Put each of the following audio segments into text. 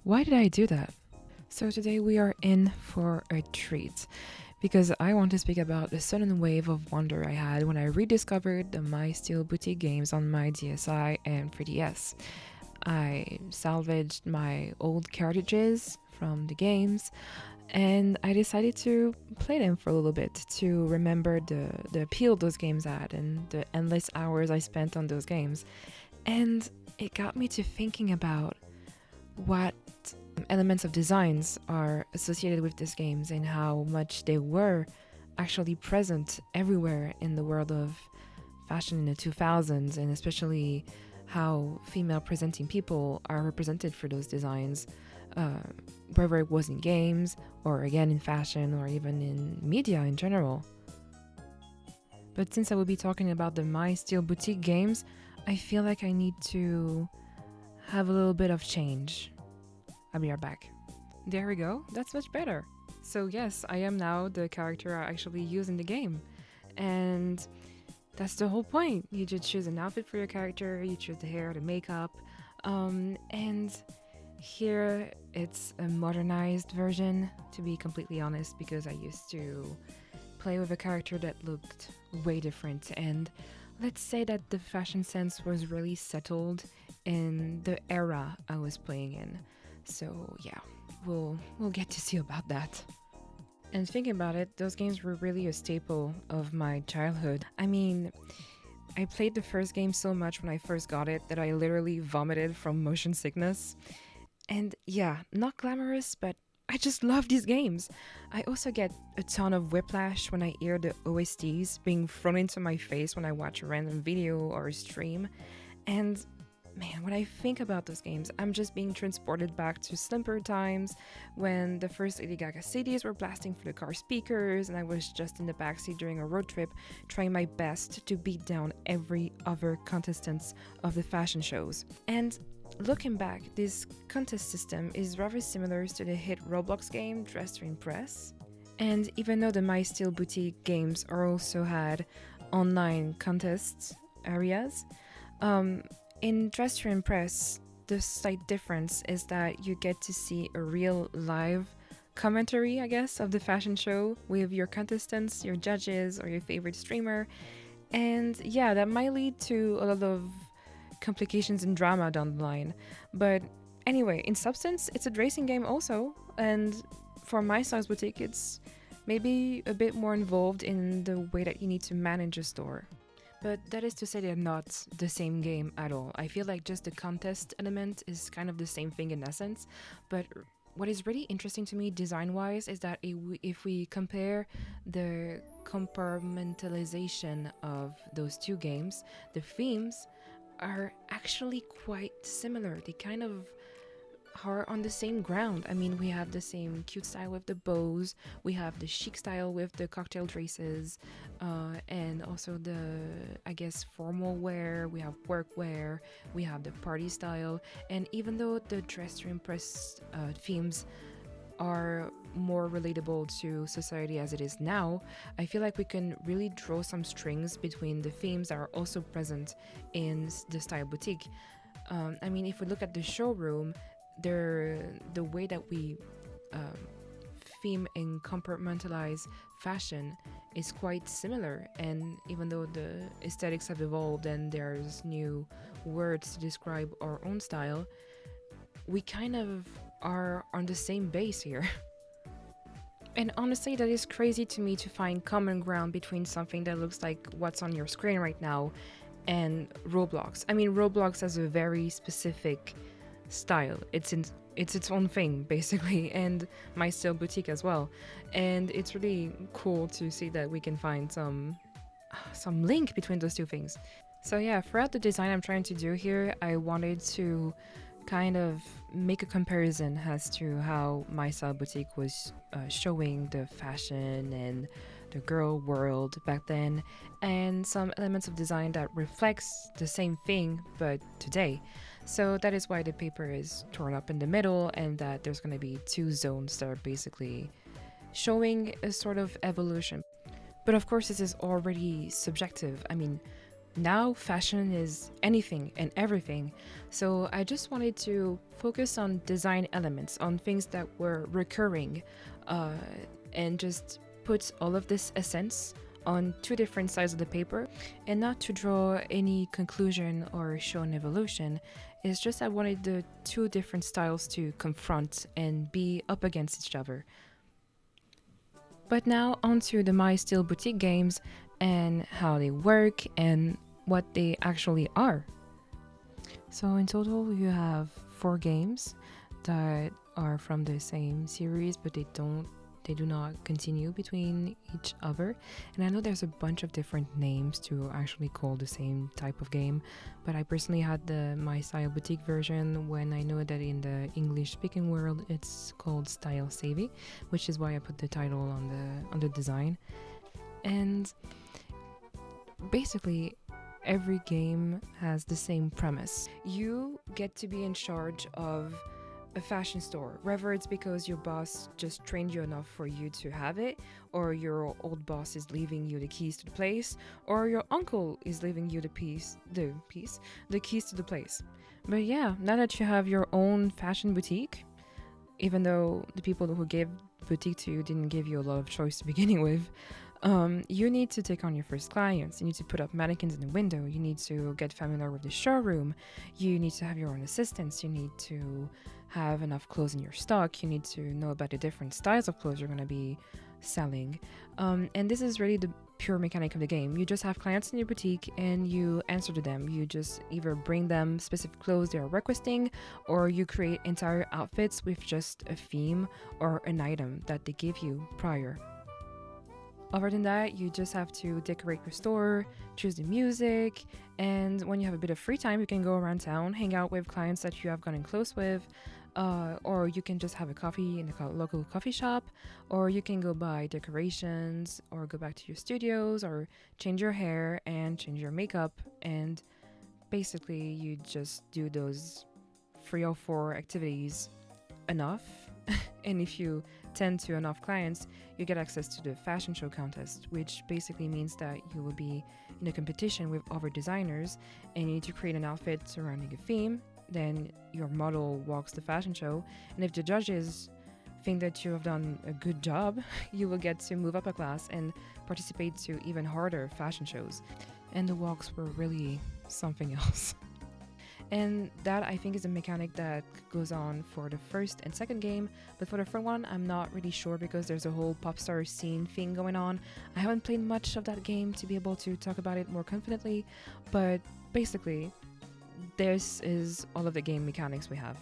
Why did I do that? So today we are in for a treat because I want to speak about the sudden wave of wonder I had when I rediscovered the My Steel Boutique games on my DSi and 3DS. I salvaged my old cartridges from the games and I decided to play them for a little bit to remember the appeal those games had and the endless hours I spent on those games. And it got me to thinking about what elements of designs are associated with these games and how much they were actually present everywhere in the world of fashion in the 2000s, and especially how female presenting people are represented for those designs, uh, whether it was in games or again in fashion or even in media in general. But since I will be talking about the My Steel Boutique games, I feel like I need to have a little bit of change. I'll be right back. There we go, that's much better. So yes, I am now the character I actually use in the game. And that's the whole point. You just choose an outfit for your character, you choose the hair, the makeup. And here it's a modernized version, to be completely honest, because I used to play with a character that looked way different. And let's say that the fashion sense was really settled in the era I was playing in. So yeah, we'll get to see about that. And thinking about it, those games were really a staple of my childhood. I mean, I played the first game so much when I first got it that I literally vomited from motion sickness. And yeah, not glamorous, but I just love these games. I also get a ton of whiplash when I hear the OSTs being thrown into my face when I watch a random video or a stream. And man, when I think about those games, I'm just being transported back to simpler times when the first Lady Gaga CDs were blasting through the car speakers and I was just in the backseat during a road trip trying my best to beat down every other contestants of the fashion shows. And looking back, this contest system is rather similar to the hit Roblox game Dress to Impress. And even though the My Steel Boutique games are also had online contests areas, in Dress to Impress, the slight difference is that you get to see a real live commentary, I guess, of the fashion show with your contestants, your judges, or your favorite streamer. And yeah, that might lead to a lot of complications and drama down the line. But anyway, in substance, it's a racing game also. And for My Steel Boutique, it's maybe a bit more involved in the way that you need to manage a store. But that is to say they're not the same game at all. I feel like just the contest element is kind of the same thing in essence. But what is really interesting to me design-wise is that if we compare the compartmentalization of those two games, the themes are actually quite similar. They kind of are on the same ground. I mean, we have the same cute style with the bows, we have the chic style with the cocktail dresses, and also the, I guess, formal wear, we have work wear, we have the party style. And even though the Dress to Impress themes are more relatable to society as it is now, I feel like we can really draw some strings between the themes that are also present in the Style Boutique. I mean, if we look at the showroom, the way that we theme and compartmentalize fashion is quite similar. And even though the aesthetics have evolved and there's new words to describe our own style, we kind of are on the same base here. And honestly, that is crazy to me to find common ground between something that looks like what's on your screen right now and Roblox. I mean, Roblox has a very specific style. It's its own thing basically, and My Steel Boutique as well. And it's really cool to see that we can find some link between those two things. So yeah, throughout the design I'm trying to do here, I wanted to kind of make a comparison as to how My Style Boutique was showing the fashion and the girl world back then, and some elements of design that reflects the same thing but today. So that is why the paper is torn up in the middle, and that there's going to be two zones that are basically showing a sort of evolution. But of course this is already subjective. I mean, Now, fashion is anything and everything. So, I just wanted to focus on design elements, on things that were recurring, uh, and just put all of this essence on two different sides of the paper, and not to draw any conclusion or show an evolution. It's just I wanted the two different styles to confront and be up against each other. But now onto the My Steel Boutique games and how they work and what they actually are. So in total, you have four games that are from the same series, but they do not continue between each other. And I know there's a bunch of different names to actually call the same type of game, but I personally had the My Style Boutique version when I know that in the English speaking world it's called Style Savvy, which is why I put the title on the design. And basically every game has the same premise. You get to be in charge of a fashion store, whether it's because your boss just trained you enough for you to have it, or your old boss is leaving you the keys to the place, or your uncle is leaving you the keys to the place. But yeah, now that you have your own fashion boutique, even though the people who gave boutique to you didn't give you a lot of choice to beginning with, you need to take on your first clients. You need to put up mannequins in the window. You need to get familiar with the showroom. You need to have your own assistants. You need to have enough clothes in your stock. You need to know about the different styles of clothes you're going to be selling. And this is really the pure mechanic of the game. You just have clients in your boutique and you answer to them. You just either bring them specific clothes they are requesting, or you create entire outfits with just a theme or an item that they give you prior. Other than that, you just have to decorate your store, choose the music, and when you have a bit of free time, you can go around town, hang out with clients that you have gotten close with, or you can just have a coffee in a local coffee shop, or you can go buy decorations, or go back to your studios, or change your hair and change your makeup, and basically you just do those 3 or 4 activities enough. And if you tend to enough clients, you get access to the fashion show contest, which basically means that you will be in a competition with other designers and you need to create an outfit surrounding a theme. Then your model walks the fashion show, and if the judges think that you have done a good job, you will get to move up a class and participate to even harder fashion shows. And the walks were really something else. And that, I think, is a mechanic that goes on for the first and second game, but for the third one I'm not really sure because there's a whole pop star scene thing going on. I haven't played much of that game to be able to talk about it more confidently, but basically this is all of the game mechanics we have.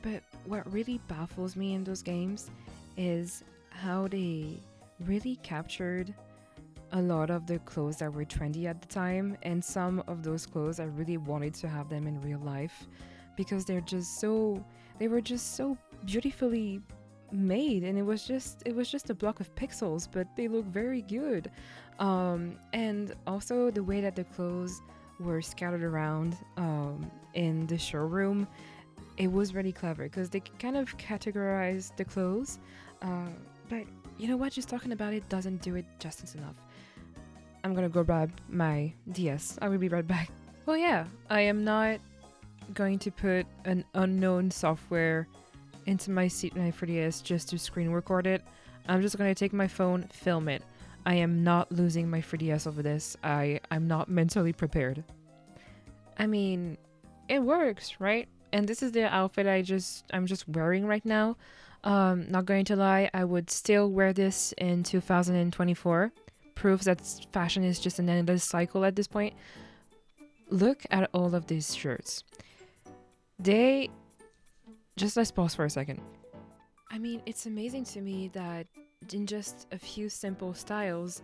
But what really baffles me in those games is how they really captured a lot of the clothes that were trendy at the time, and some of those clothes I really wanted to have them in real life because they were just so beautifully made, and it was just a block of pixels, but they look very good. And also the way that the clothes were scattered around in the showroom, it was really clever because they kind of categorized the clothes, but you know what, just talking about it doesn't do it justice enough. I'm gonna go grab my DS. I will be right back. Well, yeah, I am not going to put an unknown software into my 3DS just to screen record it. I'm just gonna take my phone, film it. I am not losing my 3DS over this. I'm not mentally prepared. I mean, it works, right? And this is the outfit I'm just wearing right now. Not going to lie, I would still wear this in 2024. Proves that fashion is just an endless cycle at this point. Look at all of these shirts. Let's pause for a second. I mean, it's amazing to me that in just a few simple styles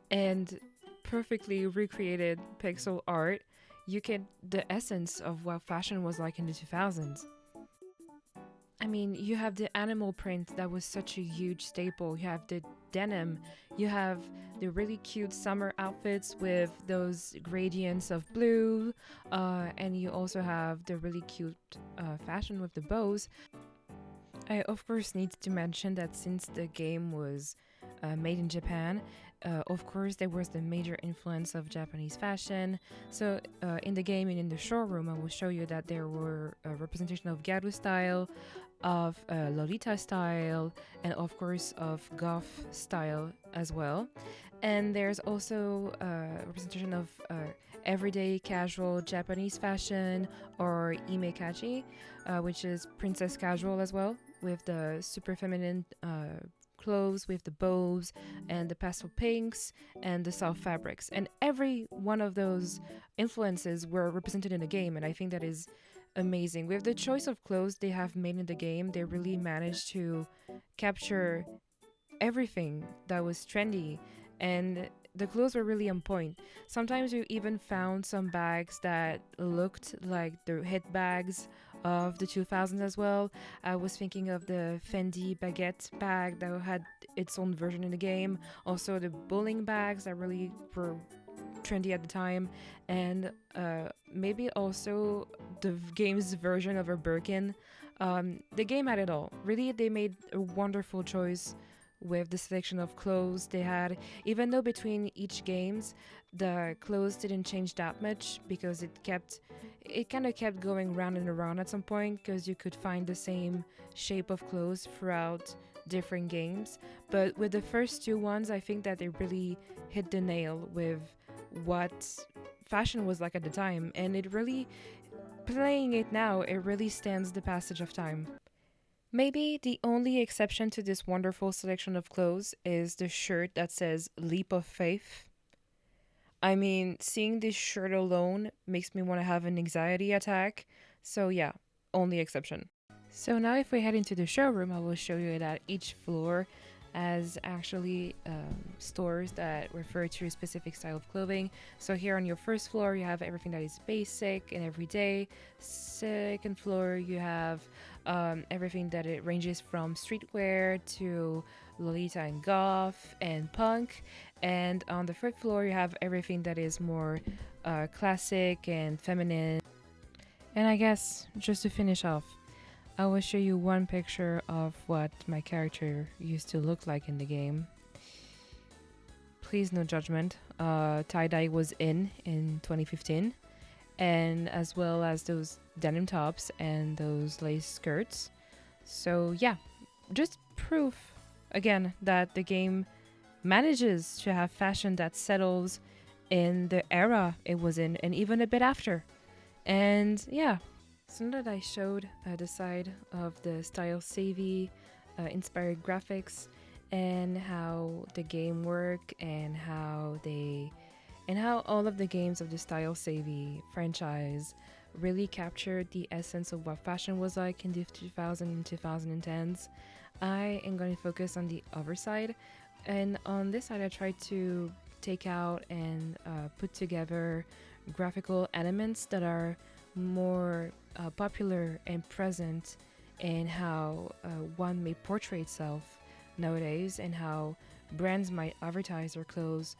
and perfectly recreated pixel art, you get the essence of what fashion was like in the 2000s. I mean, you have the animal print that was such a huge staple. You have the denim. You have the really cute summer outfits with those gradients of blue. And you also have the really cute fashion with the bows. I, of course, need to mention that since the game was made in Japan, Of course, there was the major influence of Japanese fashion. So, in the game and in the showroom, I will show you that there were a representation of Gyaru style, of Lolita style, and of course of goth style as well. And there's also a representation of everyday casual Japanese fashion, or imekachi, which is princess casual as well, with the super feminine clothes with the bows and the pastel pinks and the soft fabrics. And every one of those influences were represented in the game, and I think that is amazing. With the choice of clothes they have made in the game, they really managed to capture everything that was trendy, and the clothes were really on point. Sometimes you even found some bags that looked like the hit bags of the 2000s as well. I was thinking of the Fendi baguette bag that had its own version in the game. Also the bowling bags that really were trendy at the time, and maybe also the game's version of a Birkin. The game had it all. Really, they made a wonderful choice with the selection of clothes they had, even though between each games the clothes didn't change that much, because it kind of kept going round and around at some point, because you could find the same shape of clothes throughout different games. But with the first two ones, I think that they really hit the nail with what fashion was like at the time, and it really, playing it now, it really stands the passage of time. Maybe the only exception to this wonderful selection of clothes is the shirt that says Leap of Faith. I mean, seeing this shirt alone makes me want to have an anxiety attack. So, yeah, only exception. So, now if we head into the showroom, I will show you that each floor has actually stores that refer to a specific style of clothing. So, here on your first floor, you have everything that is basic and everyday. Second floor, you have everything that it ranges from streetwear to Lolita and goth and punk. And on the third floor, you have everything that is more classic and feminine. And I guess just to finish off, I will show you one picture of what my character used to look like in the game. Please, no judgment. Tie-dye was in 2015, and as well as those denim tops and those lace skirts. So yeah, just proof again that the game manages to have fashion that settles in the era it was in, and even a bit after. And yeah, so now that I showed the side of the style savvy inspired graphics, and how the game work, and how all of the games of the style savvy franchise really captured the essence of what fashion was like in the 2000 and 2010s, I am going to focus on the other side. And on this side, I tried to take out and put together graphical elements that are more popular and present in how one may portray itself nowadays, and how brands might advertise their clothes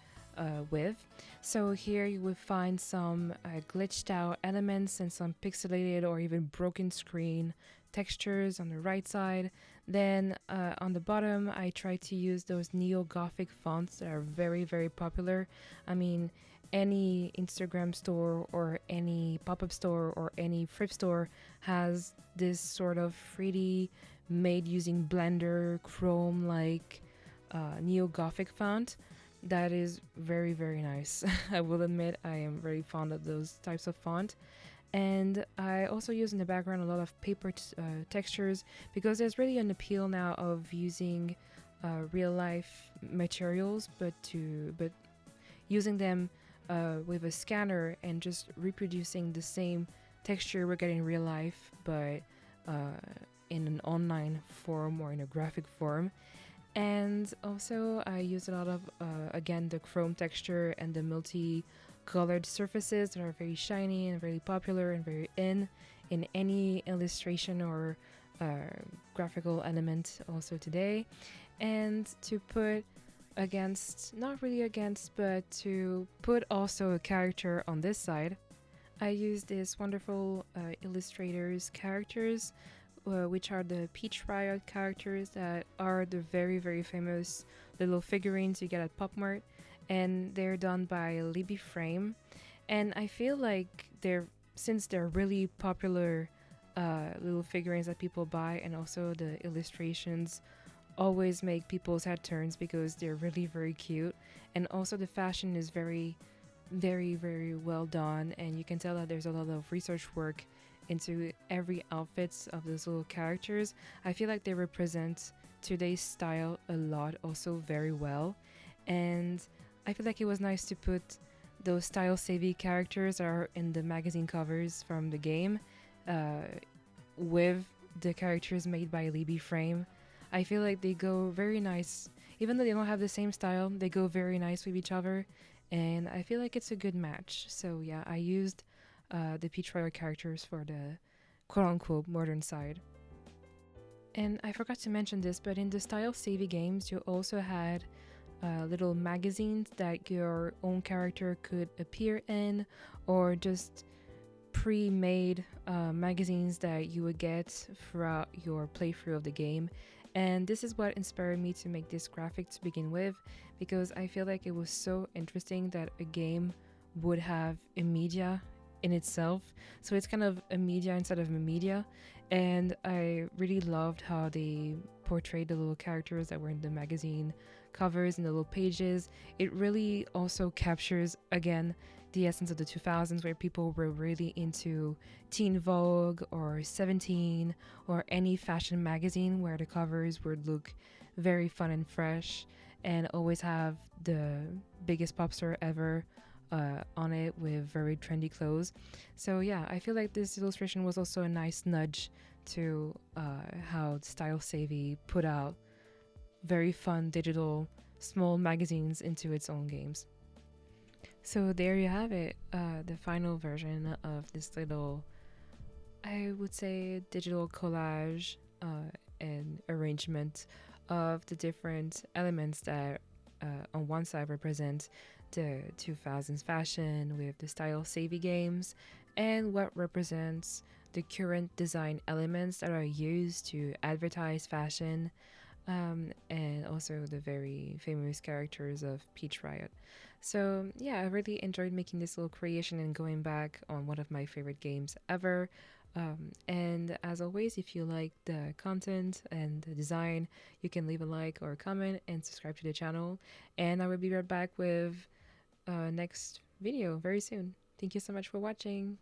with. So here you will find some glitched out elements and some pixelated or even broken screen textures on the right side. Then on the bottom, I try to use those neo-Gothic fonts that are very, very popular. I mean, any Instagram store or any pop-up store or any thrift store has this sort of 3D made using Blender, Chrome like neo-Gothic font that is very, very nice. I will admit I am very fond of those types of font. And I also use in the background a lot of paper textures, because there's really an appeal now of using real life materials, but using them with a scanner and just reproducing the same texture we're getting in real life, but in an online form or in a graphic form. And also I use a lot of again, the chrome texture and the multi-colored surfaces that are very shiny and very popular and very in any illustration or graphical element also today. And to put against, not really against, but to put also a character on this side, I use this wonderful illustrators characters which are the Peach Riot characters that are the very, very famous little figurines you get at Pop Mart. And they're done by Libby Frame. And I feel like since they're really popular little figurines that people buy, and also the illustrations always make people's head turns because they're really very cute, and also the fashion is very, very, very well done, and you can tell that there's a lot of research work into every outfits of those little characters. I feel like they represent today's style a lot also very well, and I feel like it was nice to put those style savvy characters that are in the magazine covers from the game with the characters made by Libby Frame. I feel like they go very nice. Even though they don't have the same style, they go very nice with each other. And I feel like it's a good match. So yeah, I used the Peach Riot characters for the quote-unquote modern side. And I forgot to mention this, but in the style savvy games, you also had little magazines that your own character could appear in, or just pre-made magazines that you would get throughout your playthrough of the game. And this is what inspired me to make this graphic to begin with, because I feel like it was so interesting that a game would have a media in itself. So it's kind of a media inside of a media. And I really loved how they portrayed the little characters that were in the magazine covers and the little pages. It really also captures, again, the essence of the 2000s, where people were really into Teen Vogue or 17 or any fashion magazine where the covers would look very fun and fresh and always have the biggest pop star ever on it with very trendy clothes. So yeah, I feel like this illustration was also a nice nudge to how Style Savvy put out very fun digital small magazines into its own games. So there you have it, the final version of this little, I would say, digital collage and arrangement of the different elements that on one side represent the 2000s fashion with the style savvy games, and what represents the current design elements that are used to advertise fashion, and also the very famous characters of Peach Riot. So yeah, I really enjoyed making this little creation and going back on one of my favorite games ever. And as always, if you like the content and the design, you can leave a like or a comment and subscribe to the channel. And I will be right back with next video very soon. Thank you so much for watching.